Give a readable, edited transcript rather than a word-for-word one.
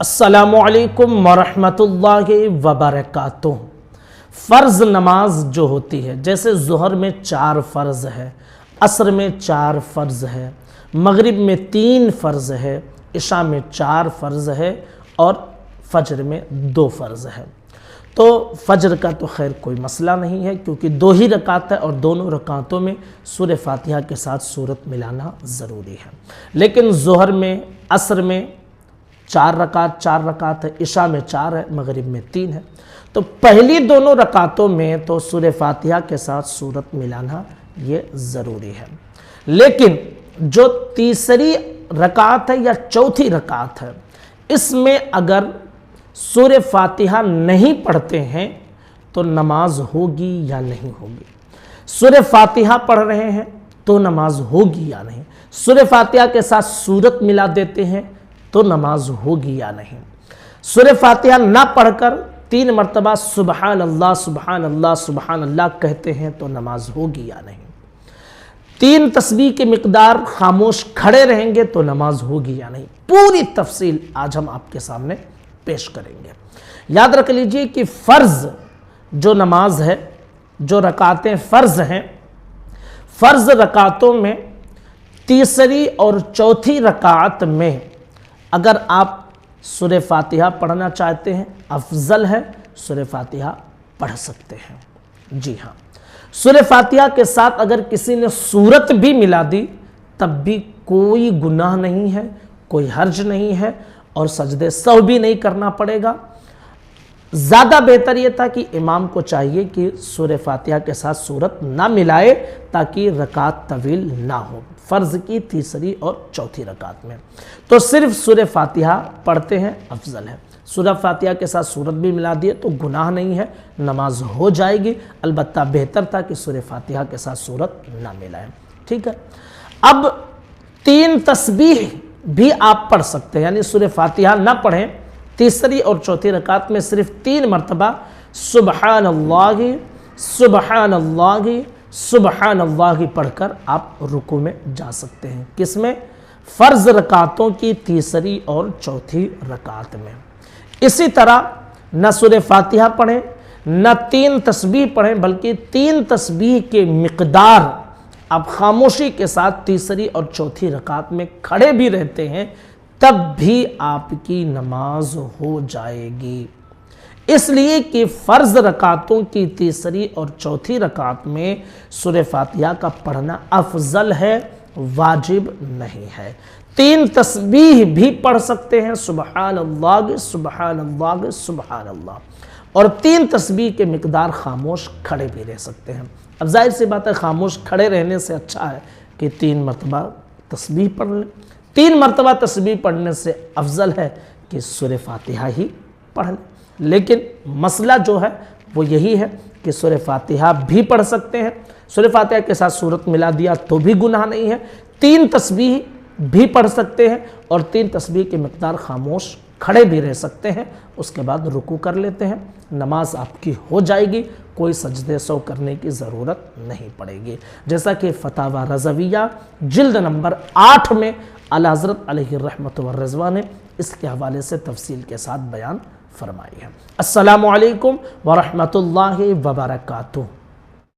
अस्सलामु अलैकुम वरहमतुल्लाहि वबरकातुह। फ़र्ज़ नमाज जो होती है, जैसे ज़ुहर में 4 फ़र्ज़ है, असर में 4 फ़र्ज़ है, मगरिब में 3 फ़र्ज़ है, इशा में 4 फ़र्ज़ है और फ़जर में 2 फ़र्ज़ है। तो फ़जर का तो खैर कोई मसला नहीं है, क्योंकि 2 ही रकात है और दोनों रकातों में सूरह फ़ातिहा के साथ सूरत मिलाना ज़रूरी है। लेकिन ज़ुहर में, असर में 4 रकात है, इशा में 4 है, मगरिब में 3 है। तो पहली दोनों रकातों में तो सूरह फ़ातिहा के साथ सूरत मिलाना ये ज़रूरी है। लेकिन जो तीसरी रकात है या चौथी रकात है, इसमें अगर सूरह फ़ातिहा नहीं पढ़ते हैं तो नमाज होगी या नहीं होगी। सूरह फ़ातिहा पढ़ रहे हैं तो नमाज होगी या नहीं। सूरह फ़ातिहा के साथ सूरत मिला देते हैं तो नमाज होगी या नहीं। सूरह फ़ातिहा ना पढ़कर 3 मरतबा सुबहान अल्लाह सुबहान अल्लाह सुबहान अल्लाह कहते हैं तो नमाज होगी या नहीं। 3 तस्बीह के मिक़दार खामोश खड़े रहेंगे तो नमाज होगी या नहीं। पूरी तफसील आज हम आपके सामने पेश करेंगे। याद रख लीजिए कि फ़र्ज़ जो नमाज है, जो रकातें फ़र्ज़ हैं, फ़र्ज़ रकातों में तीसरी और चौथी रकात में अगर आप सूरह फ़ातिहा पढ़ना चाहते हैं, अफजल है, सूरह फ़ातिहा पढ़ सकते हैं। जी हाँ, सूरह फ़ातिहा के साथ अगर किसी ने सूरत भी मिला दी तब भी कोई गुनाह नहीं है, कोई हर्ज नहीं है और सजदे सहव भी नहीं करना पड़ेगा। ज़्यादा बेहतर ये था कि इमाम को चाहिए कि सूरह फ़ातिहा के साथ सूरत ना मिलाए ताकि रकात तवील ना हो, फ़र्ज़ की तीसरी और चौथी रकात में। तो सिर्फ सूरह फ़ातिहा पढ़ते हैं, अफजल है। सूरह फ़ातिहा के साथ सूरत भी मिला दिए तो गुनाह नहीं है, नमाज हो जाएगी। अलबत्ता बेहतर था कि सूरह फ़ातिहा के साथ सूरत ना मिलाएं। ठीक है। अब 3 तस्बीह भी आप पढ़ सकते हैं, यानी सूरह फ़ातिहा ना पढ़ें, तीसरी और चौथी रकात में सिर्फ 3 मरतबा सुबहान अल्लाह सुबहान अल्लाह सुबहान अल्लाह पढ़कर आप रुकू में जा सकते हैं। किसमें? फ़र्ज़ रकातों की तीसरी और चौथी रकात में। इसी तरह न सूरह फ़ातिहा पढ़ें, न 3 तस्बीह पढ़ें, बल्कि 3 तस्बीह के मिक़दार आप खामोशी के साथ तीसरी और चौथी रकात में खड़े भी रहते हैं तब भी आपकी नमाज हो जाएगी। इसलिए कि फ़र्ज़ रकातों की तीसरी और चौथी रकात में सूरह फ़ातिहा का पढ़ना अफजल है, वाजिब नहीं है। 3 तस्बीह भी पढ़ सकते हैं, सुबहान अल्लाह सुबहान अल्लाह सुबहान अल्लाह, और 3 तस्बीह के मिक़दार खामोश खड़े भी रह सकते हैं। अब जाहिर सी बात है, खामोश खड़े रहने से अच्छा है कि 3 मरतबा तस्बीह पढ़ लें। 3 मरतबा तस्बीह पढ़ने से अफजल है कि सूरह फ़ातिहा ही पढ़ लें। लेकिन मसला जो है वो यही है कि सूरह फ़ातिहा भी पढ़ सकते हैं, सूरह फ़ातिहा के साथ सूरत मिला दिया तो भी गुनाह नहीं है। 3 तस्बीह भी पढ़ सकते हैं और 3 तस्बीह के मिक़दार खामोश खड़े भी रह सकते हैं, उसके बाद रुकू कर लेते हैं, नमाज आपकी हो जाएगी, कोई सजदे सौ करने की ज़रूरत नहीं पड़ेगी। जैसा कि फ़तावा रज़विया जिल्द नंबर 8 में आला हज़रत अलैहि रहमत व रिज़वान ने इसके हवाले से तफसील के साथ बयान फरमाई है। अस्सलामु अलैकुम व रहमतुल्लाहि व बरकातुहू।